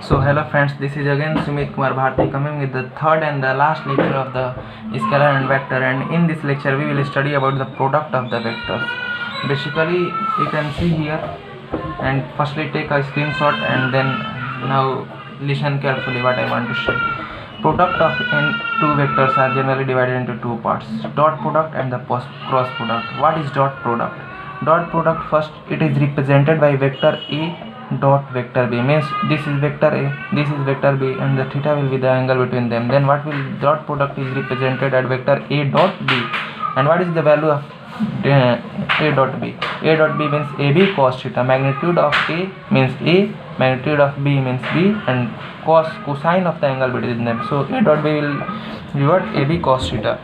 So hello friends, this is again Sumit Kumar Bharti coming with the third and the last lecture of the scalar and vector, and in this lecture we will study about the product of the vectors. Basically you can see here, and firstly take a screenshot and then now listen carefully what I want to say. Product of two vectors are generally divided into two parts, dot product and the cross product. What is dot product? Dot product, first it is represented by vector A dot vector B, means this is vector A, this is vector B, and the theta will be the angle between them. Then what will dot product is represented at vector A dot B, and what is the value of A dot B? A dot B means AB cos theta. Magnitude of A means A, magnitude of B means B, and cosine of the angle between them. So A dot B will be what? AB cos theta.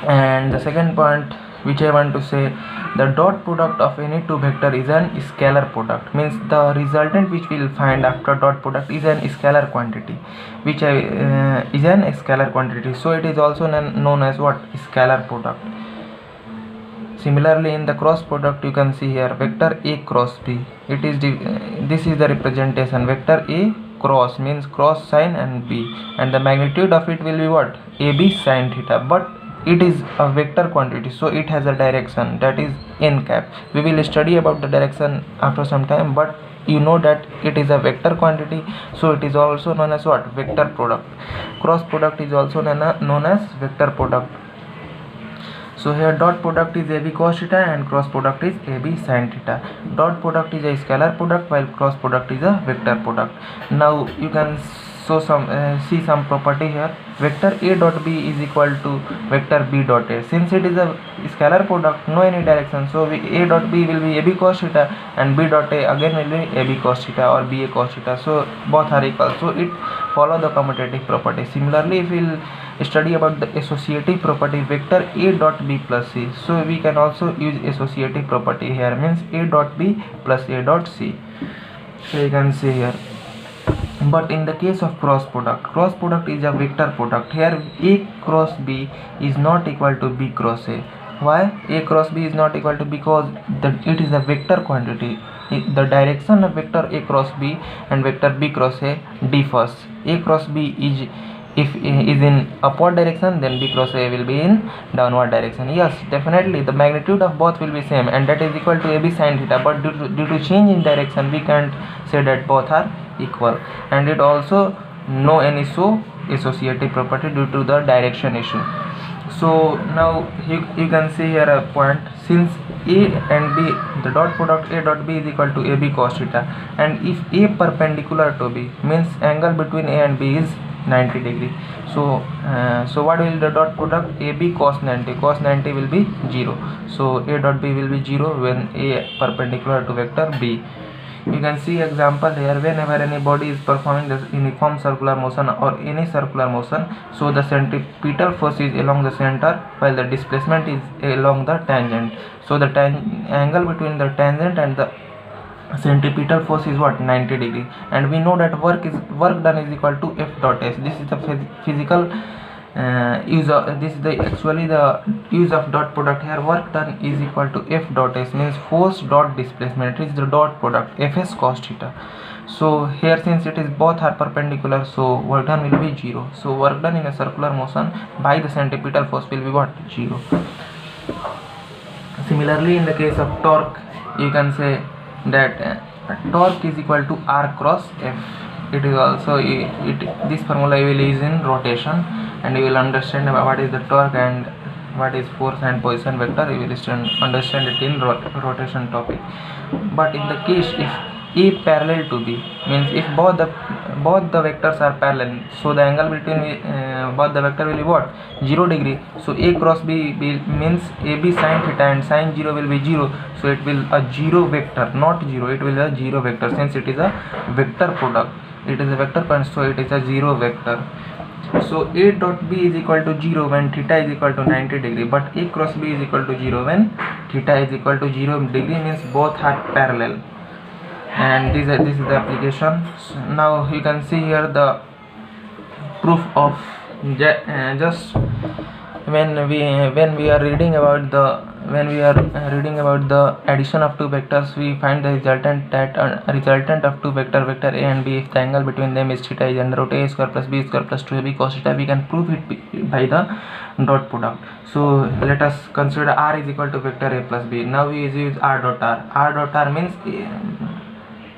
And the second point which I want to say, the dot product of any two vector is an scalar product, means the resultant which we will find after dot product is an scalar quantity, which is an scalar quantity. So it is also known as what? Scalar product. Similarly, in the cross product you can see here vector A cross B. It is this is the representation. Vector A cross means cross sine and B, and the magnitude of it will be what? AB sine theta. But it is a vector quantity, so it has a direction, that is n cap. We will study about the direction after some time, but you know that it is a vector quantity, so it is also known as what? Vector product. Cross product is also known as vector product. So here dot product is AB cos theta and cross product is AB sin theta. Dot product is a scalar product while cross product is a vector product. Now you can see some property here. Vector A dot B is equal to vector B dot A. Since it is a scalar product, no any direction, so A dot B will be AB cos theta and B dot A again will be AB cos theta or BA cos theta. So both are equal, so it follow the commutative property. Similarly, if we will study about the associative property, vector A dot B plus C, so we can also use associative property here, means A dot B plus A dot C. So you can see here. But in the case of cross product is a vector product. Here A cross B is not equal to B cross A. Why A cross B is not equal to? Because it is a vector quantity. The direction of vector A cross B and vector B cross A differs. A cross B is in upward direction, then B cross A will be in downward direction. Yes, definitely the magnitude of both will be same, and that is equal to AB sin theta. But due to change in direction, we can't say that both are equal, and it also no any associative property due to the direction issue. So now you can see here a point. Since A and B, the dot product A dot B is equal to AB cos theta, and if A perpendicular to B, means angle between A and B is 90 degree. So what will the dot product? AB cos 90. Cos 90 will be 0. So A dot B will be 0 when A perpendicular to vector B. You can see example here. Whenever any body is performing the uniform circular motion or any circular motion, so the centripetal force is along the center while the displacement is along the tangent. So the angle between the tangent and the centripetal force is what? 90 degree. And we know that work done is equal to F dot S. This is the physical use of this is the actually the use of dot product. Here work done is equal to F dot S, means force dot displacement. It is the dot product Fs cos theta. So here since it is both are perpendicular, so work done will be 0. So work done in a circular motion by the centripetal force will be what? 0. Similarly, in the case of torque, you can say that torque is equal to R cross F. It is also this formula you will use in rotation, and you will understand what is the torque and what is force and position vector. You will understand it in rotation topic. But in the case if A parallel to B, means if both the vectors are parallel, so the angle between both the vector will be what? 0 degree. So A cross B means AB sin theta and sin 0 will be 0. So it will a 0 vector, not 0. It will a 0 vector since it is a vector product. It is a vector point, so it is a 0 vector. So A dot B is equal to 0 when theta is equal to 90 degree, but A cross B is equal to 0 when theta is equal to 0 degree, means both are parallel. And this is the application. So now you can see here the proof of just when we are reading about the addition of two vectors, we find the resultant of two vector A and B, if the angle between them is theta, is under root A square plus B square plus 2AB cos theta. We can prove it by the dot product. So let us consider R is equal to vector A plus B. Now we use R dot R. R dot R means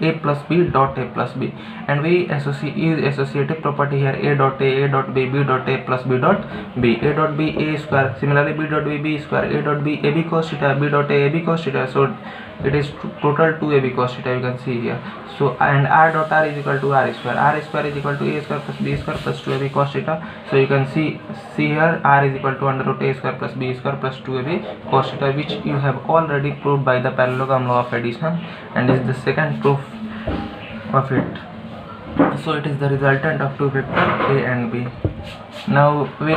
A plus B dot A plus B, and we use associative property here: A dot A dot B, B dot A plus B dot B, A dot B A square, similarly B dot B B square, A dot B AB cos theta, B dot A AB cos theta. So it is total 2AB cos theta, you can see here. So and R dot R is equal to R square is equal to A square plus B square plus 2AB cos theta. So you can see here R is equal to under root A square plus B square plus 2AB cos theta, which you have already proved by the parallelogram law of addition, and this is the second proof of it. So it is the resultant of two vectors A and B. Now we'll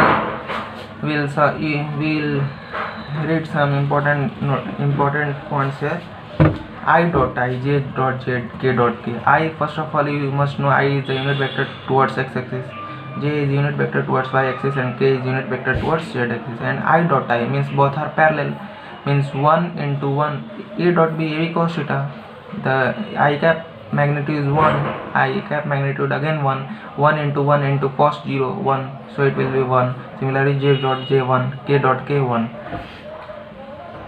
read some important points here. I dot I, j dot z, k dot k. I, first of all, you must know I is the unit vector towards x-axis, j is unit vector towards y-axis, and k is unit vector towards z-axis. And I dot I means both are parallel, means 1 into 1. A dot b AB cos theta, the I cap magnitude is 1, I cap magnitude again 1 into 1 into cos 0 1, so it will be 1. Similarly j dot j 1, k dot k 1.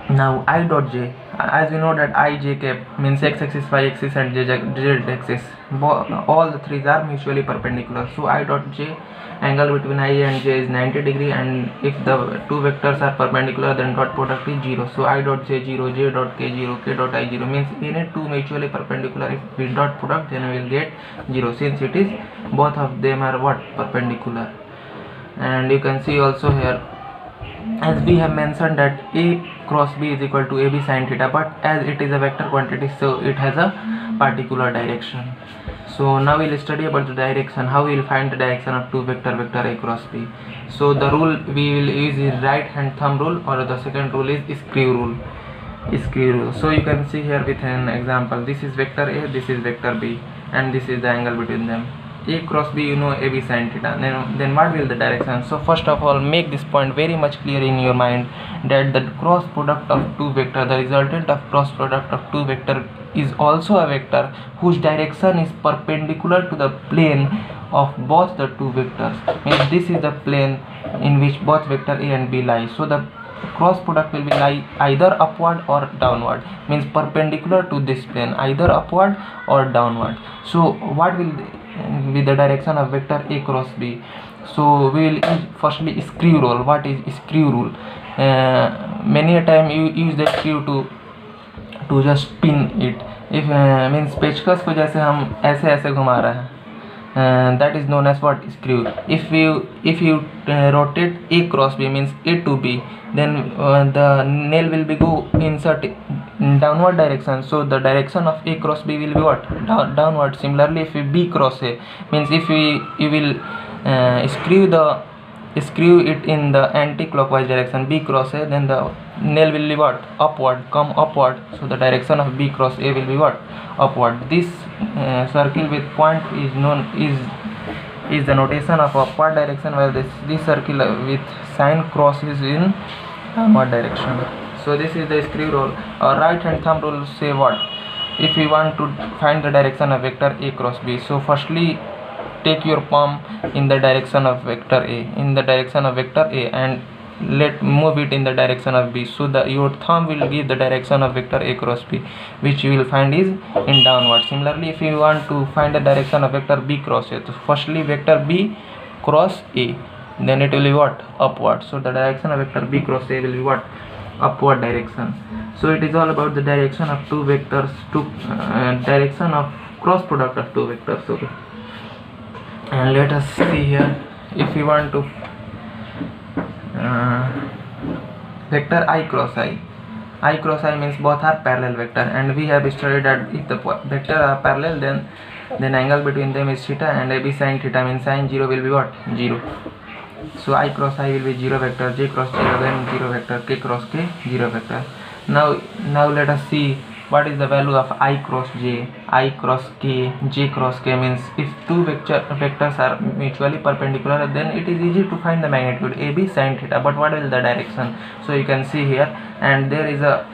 Now I dot j, as you know that I j cap means x axis, y axis and z axis, all the three are mutually perpendicular. So I dot j, angle between I and j is 90 degree, and if the two vectors are perpendicular, then dot product is 0. So I dot j 0, j dot k 0, k dot I 0, means any two mutually perpendicular, if we dot product then we will get 0, since it is both of them are what, perpendicular. And you can see also here, as we have mentioned that A cross B is equal to AB sin theta, but as it is a vector quantity, so it has a particular direction. So now we'll study about the direction, how we will find the direction of two vector A cross B. So the rule we will use is right hand thumb rule, or the second rule is screw rule. So you can see here with an example, this is vector A, this is vector B, and this is the angle between them. A cross B, you know, AB sin theta. Then what will the direction? So first of all, make this point very much clear in your mind, that the cross product of two vector, the resultant of cross product of two vector is also a vector whose direction is perpendicular to the plane of both the two vectors. Means this is the plane in which both vector A and B lie. So the cross product will be lie either upward or downward, means perpendicular to this plane, either upward or downward. So what will be the direction of vector A cross B? So we will use firstly screw rule. What is screw rule? Many a time you use the screw to just pin it. If means पेचकस को जैसे हम ऐसे घुमा रहे हैं, that is known as what, screw. If you rotate A cross B, means A to B, then the nail will be go insert in downward direction. So the direction of A cross B will be what, downward. Similarly, if B cross A, means if you will screw it in the anti-clockwise direction, B cross A, then the nail will be what, come upward. So the direction of B cross A will be what, upward. This circle with point is known is the notation of upward direction, while this circle with sign cross is in downward direction. So this is the screw rule. Our right hand thumb rule say what, if we want to find the direction of vector A cross B. So firstly, take your palm in the direction of vector A, and move it in the direction of B. So your thumb will give the direction of vector A cross B, which you will find is in downward. Similarly, if you want to find the direction of vector B cross A, so firstly vector B cross A, then it will be what, upward. So the direction of vector B cross A will be what, upward direction. So it is all about the direction of two vectors, direction of cross product of two vectors. Okay. And let us see here, if we want to vector I cross I means both are parallel vector, and we have studied that if the vector are parallel, then angle between them is theta, and AB sin theta means sin 0 will be what, 0. So I cross I will be 0 vector, j cross j again 0 vector, k cross k 0 vector. Now let us see what is the value of I cross j, I cross k, j cross k? Means if two vectors are mutually perpendicular, then it is easy to find the magnitude AB sin theta. But what will the direction? So you can see here, and there is a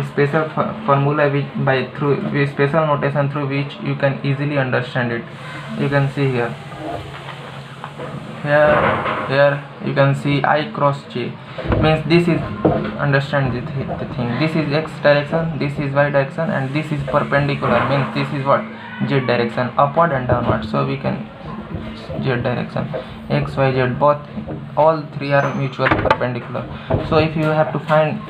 special formula through special notation through which you can easily understand it. You can see here you can see I cross j, means this is, understand the thing, this is x direction, this is y direction, and this is perpendicular, means this is what, z direction, upward and downward. So we can z direction, x, y, z, both, all three are mutually perpendicular. So if you have to find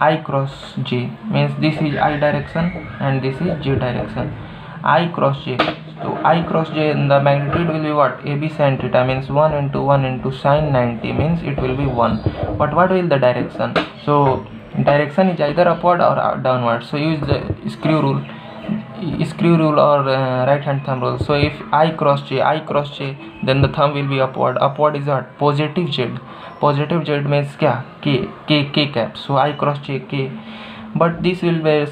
I cross j, means this is I direction and this is j direction, I cross j. So I cross j, the magnitude will be what, AB sin theta, means 1 into 1 into sin 90, means it will be 1. But what will the direction? So direction is either upward or downward. So use the screw rule or right hand thumb rule. So if I cross j, then the thumb will be upward. Upward is what, positive z. Positive z means kya, k cap. So I cross j, k. But this will be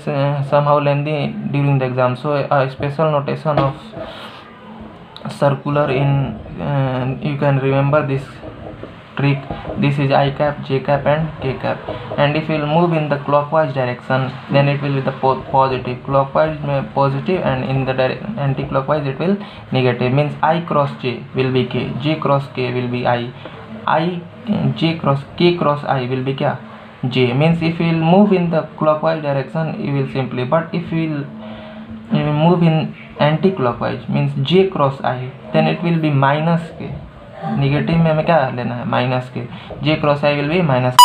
somehow lengthy during the exam. So a special notation of circular in you can remember this trick. This is I cap, j cap, and k cap. And if you will move in the clockwise direction, then it will be the positive. Clockwise positive, and in the anti-clockwise it will negative. Means I cross j will be k, j cross k will be I j cross k cross I will be kya, j. Means if you will move in the clockwise direction, you will simply, but if you will move in anti-clockwise, means j cross I, then it will be minus k. Negative में हमें क्या लेना है, minus के. j cross I will be minus k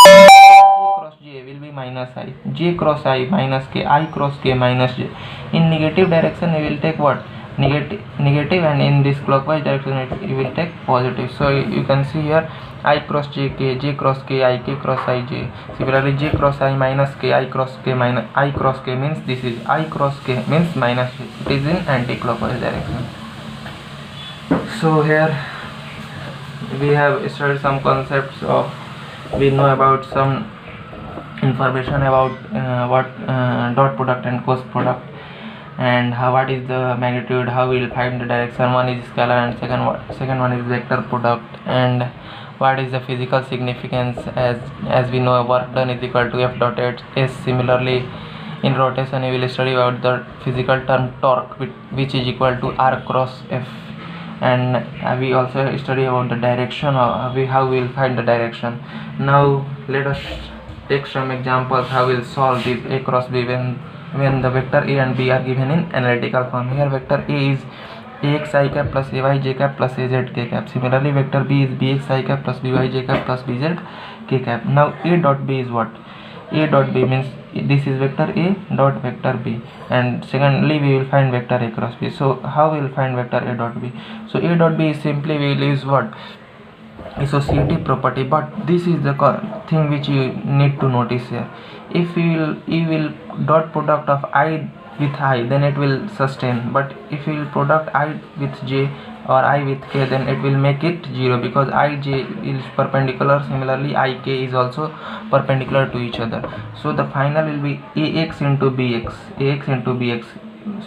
cross j will be minus I, j cross I minus k, I cross k minus j. In negative direction you will take what, negative, and in this clockwise direction you will take positive. So you can see here I cross j k, j cross k I, k cross I j. Similarly j cross I minus k, I cross k minus I cross k, means this is I cross k means minus j. It is in anti-clockwise direction. So here we have studied some concepts of, we know about some information about what dot product and cross product, and what is the magnitude, how we will find the direction. One is scalar and second one is vector product, and what is the physical significance, as we know work done is equal to F dot S. Similarly in rotation we will study about the physical term torque, which is equal to R cross F. And we also study about the direction, how we will find the direction. Now let us take some examples how we will solve this A cross B when the vector A and B are given in analytical form. Here vector A is ax I cap plus ay j cap plus az k cap. Similarly vector B is bx I cap plus by j cap plus bz k cap. Now A dot B is what? A dot B means this is vector A dot vector B, and secondly we will find vector A cross B. So how we will find vector A dot B? So A dot B is simply we will use what? Associative property. But this is the thing which you need to notice here. If you will dot product of I with I, then it will sustain, but if you will product I with j or I with k, then it will make it 0, because ij is perpendicular. Similarly ik is also perpendicular to each other. So the final will be ax into bx,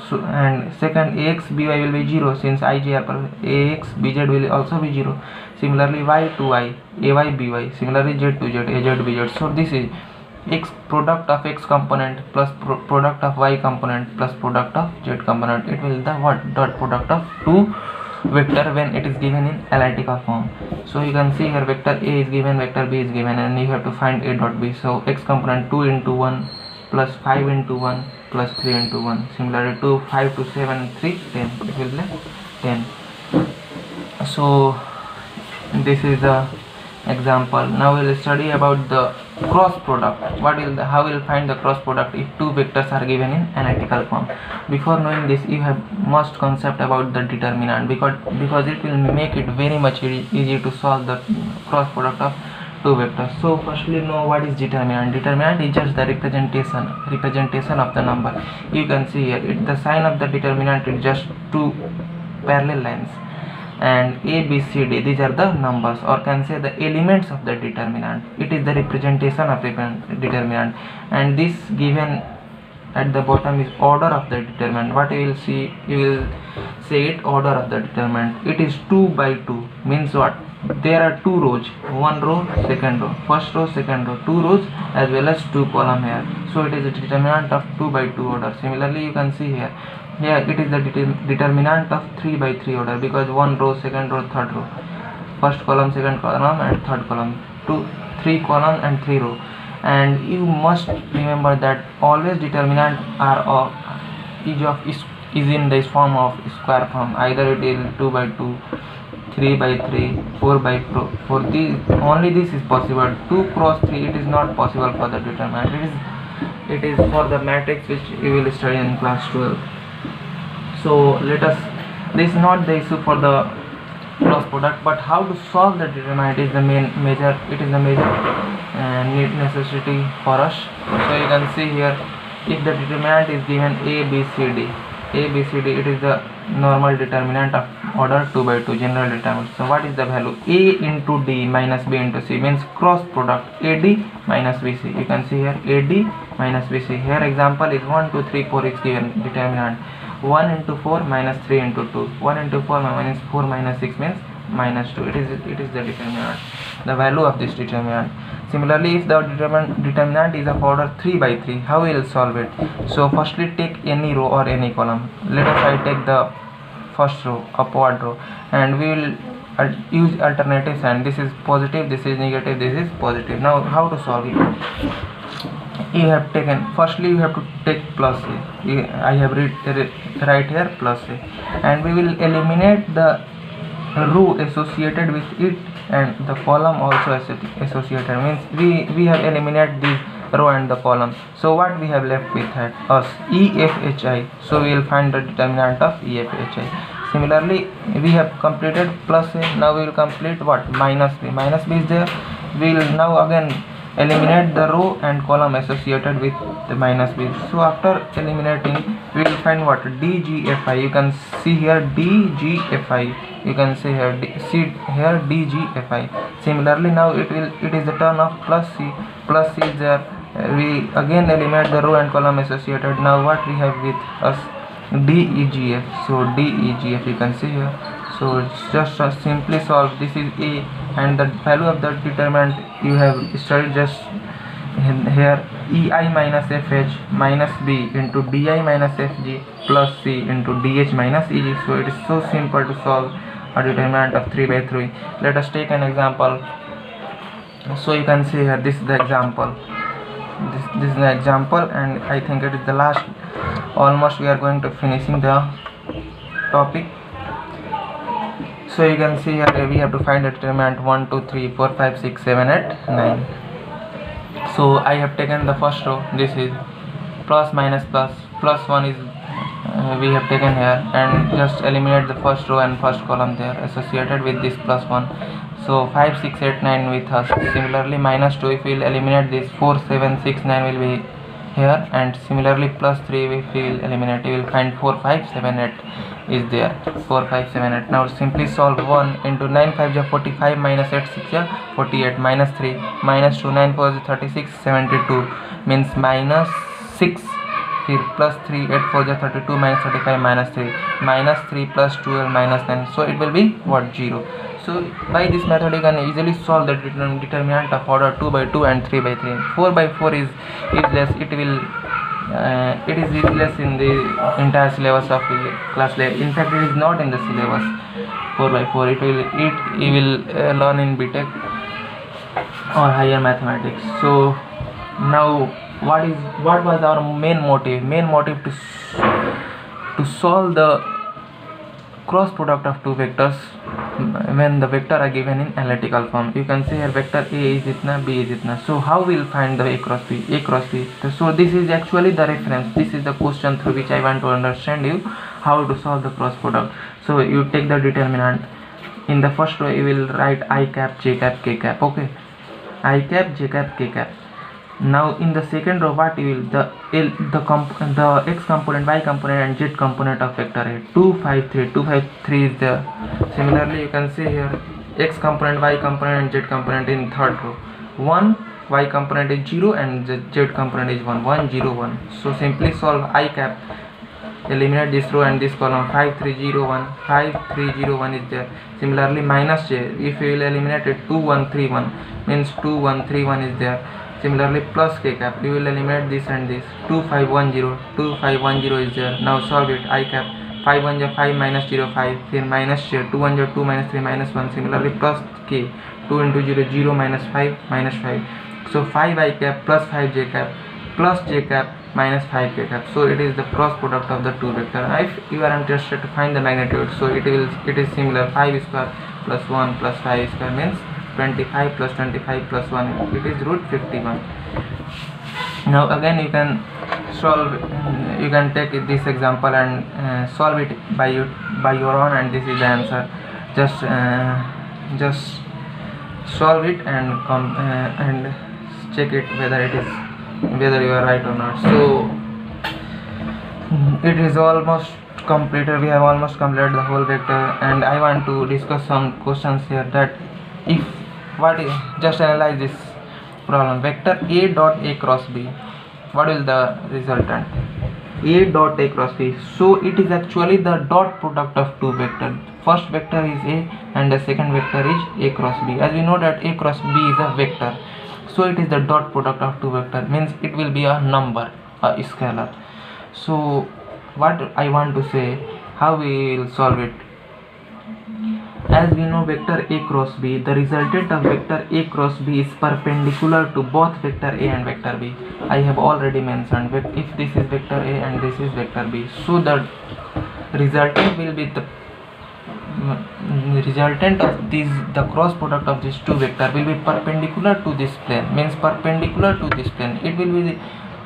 so, and second ax by will be 0, since ij are ax bz will also be 0. Similarly y to I, ay by, similarly z to z, az bz. So this is x product of x component plus product of y component plus product of z component. It will the what, dot product of two vector when it is given in analytical form. So you can see here vector A is given, vector B is given, and you have to find A dot B. So x component 2 into 1 plus 5 into 1 plus 3 into 1. Similarly 2, 5 to 7, 3, 10. It will be 10. So this is the example. Now we will study about the cross product. How we will find the cross product if two vectors are given in analytical form. Before knowing this, you have must concept about the determinant, because it will make it very much easy to solve the cross product of two vectors. So firstly know what is determinant. Determinant is just the representation of the number. You can see here the sign of the determinant is just two parallel lines. and A, B, C, D, these are the numbers, or can say the elements of the determinant. It is the representation of determinant, and this given at the bottom is order of the determinant. What you will see, you will say it order of the determinant. It is 2 by 2, means what? There are two rows, one row, second row, first row, second row, two rows as well as two column here. So it is a determinant of 2 by 2 order. Similarly, you can see here it is the determinant of 3 by 3 order, because one row, second row, third row, first column, second column and third column, 3 column and 3 row. And you must remember that always determinant are of is in this form of square form, either it is 2 by 2, 3 by 3, 4 by 4. These only this is possible. 2 cross 3 it is not possible for the determinant. It is for the matrix which you will study in class 12. So let us, this is not the issue for the cross product, but how to solve the determinant is the major necessity for us. So you can see here, if the determinant is given A, B, C, D, it is the normal determinant of order 2 by 2, general determinant. So what is the value? A into D minus B into C, means cross product AD minus BC. You can see here AD minus BC. Here example is 1, 2, 3, 4 is given determinant. 1 into 4 minus 3 into 2. 1 into 4 minus 4 minus 6 means minus 2. It is the determinant, the value of this determinant. Similarly, if the determinant is of order 3 by 3, how we will solve it? So firstly, take any row or any column. Let us I take the first row, upward row, and we will use alternative sign. This is positive, this is negative, this is positive. Now how to solve it? You have taken, firstly you have to take plus A. I have right here plus A, and we will eliminate the row associated with it and the column also associated, means we have eliminated this row and the column. So what we have left with us? EFHI. So we will find the determinant of EFHI. Similarly, we have completed plus A. Now we will complete what? Minus B. Minus B is there. We will now again eliminate the row and column associated with the minus B. So after eliminating, we will find what? DGFI. You can see here DGFI. You can see here here DGFI. Similarly, now it is the turn of plus C. Plus C is there. We again eliminate the row and column associated. Now what we have with us? DEGF. So DEGF you can see here. So it's just simply solve. This is A, and the value of the determinant you have studied just here, EI minus FH minus B into DI minus FG plus C into DH minus EG. So it is so simple to solve a determinant of 3 by 3. Let us take an example. So you can see here, this is the example. This is the example, and I think it is the last. Almost we are going to finishing the topic. So you can see here we have to find the determinant 1, 2, 3, 4, 5, 6, 7, 8, 9. So I have taken the first row. This is plus minus plus. Plus 1 is we have taken here, and just eliminate the first row and first column there associated with this plus 1. So 5, 6, 8, 9 with us. Similarly, minus 2, if we will eliminate this, 4, 7, 6, 9 will be here, and similarly plus 3 if we will eliminate, we will find 4, 5, 7, 8 is there. 4, 5, 7, 8. Now simply solve 1 into 9 5 is 45 minus 8 6 is 48 minus 3 minus 2 9 4 is 36 72 means minus 6 plus 3 8 4 is 32 minus 35 minus 3 minus 3 plus 12 minus 9. So it will be what? 0. So by this method you can easily solve the determinant of order 2 by 2 and 3 by 3. 4 by 4 is less. It is useless in the entire syllabus of class 11. In fact, it is not in the syllabus. 4 by 4 you will learn in BTech or higher mathematics. So now what was our main motive? Main motive to solve the cross product of two vectors when the vector are given in analytical form. You can see here vector A is itna, B is itna. So how we will find the A cross B? So this is actually the reference. This is the question through which I want to understand you how to solve the cross product. So you take the determinant. In the first row you will write I cap, J cap, K cap. Okay, I cap, J cap, K cap. Now in the second row, what you will the x component, y component, and z component of vector A. 2 5 3. 2 5 3 is there. Similarly, you can see here x component, y component, and z component in third row. 1 y component is 0 and z component is 1. 1 0 1. So simply solve I cap. Eliminate this row and this column. 5 3 0 1. 5 3 0 1 is there. Similarly, minus j. If you will eliminate it, 2 1 3 1 means 2 1 3 1 is there. Similarly, plus k cap, you will eliminate this and this. 2 5 1 0. 2 5 1 0 is there. Now solve it. I cap. 5 1 0 5 minus 0 5. Then minus j. 2 1 0 2 minus 3 minus 1. Similarly, plus k. 2 into 0 0 minus 5 minus 5. So 5 I cap plus 5 j cap plus j cap minus 5 k cap. So it is the cross product of the two vector. If you are interested to find the magnitude, so it is similar. 5 square plus 1 plus 5 square means 25 plus 25 plus 1, it is root 51. Now again you can solve, you can take this example and solve it by your own, and this is the answer. Just solve it and check it whether you are right or not. So it is almost completed. We have almost completed the whole vector, and I want to discuss some questions here. That if just analyze this problem. Vector A dot A cross B, what will the resultant? A dot A cross B. So it is actually the dot product of two vectors. First vector is A and the second vector is A cross B. As we know that A cross B is a vector, so it is the dot product of two vectors, means it will be a number, a scalar. So what I want to say, how we will solve it? As we know, vector A cross B, the resultant of vector A cross B is perpendicular to both vector A and vector B. I have already mentioned, if this is vector A and this is vector B, so the resultant will be the resultant of the cross product of these two vectors will be perpendicular to this plane, means perpendicular to this plane. It will be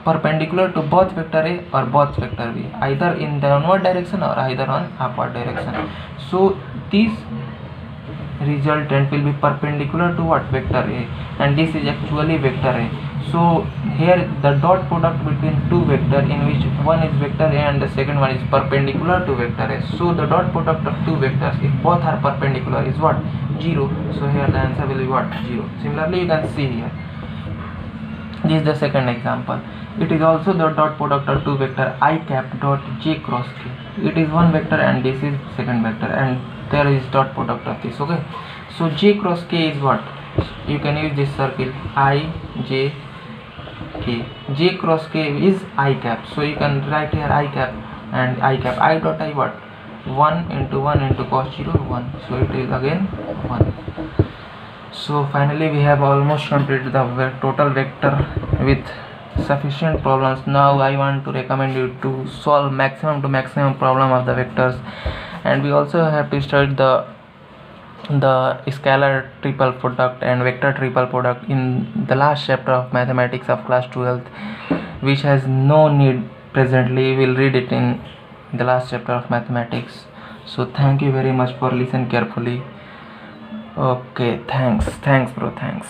perpendicular to both vector A or both vector B, either in the downward direction or either on upward direction. So this resultant will be perpendicular to what? Vector A, and this is actually vector A. So here the dot product between two vectors, in which one is vector A and the second one is perpendicular to vector A. So the dot product of two vectors, if both are perpendicular, is what? 0. So here the answer will be what? 0. Similarly, you can see here, this is the second example. It is also the dot product of two vector I cap dot j cross k. It is one vector and this is second vector, and there is dot product of this. Okay, so j cross k is what? You can use this circle I j k. J cross k is I cap, so you can write here I cap and I cap. I dot I what? 1 into 1 into cos 0 1, so it is again 1. So finally we have almost completed the total vector with sufficient problems. Now I want to recommend you to solve maximum to maximum problem of the vectors, and we also have to study the scalar triple product and vector triple product in the last chapter of mathematics of class 12th, which has no need presently. We will read it in the last chapter of mathematics. So thank you very much for listening carefully. Okay, thanks bro, thanks.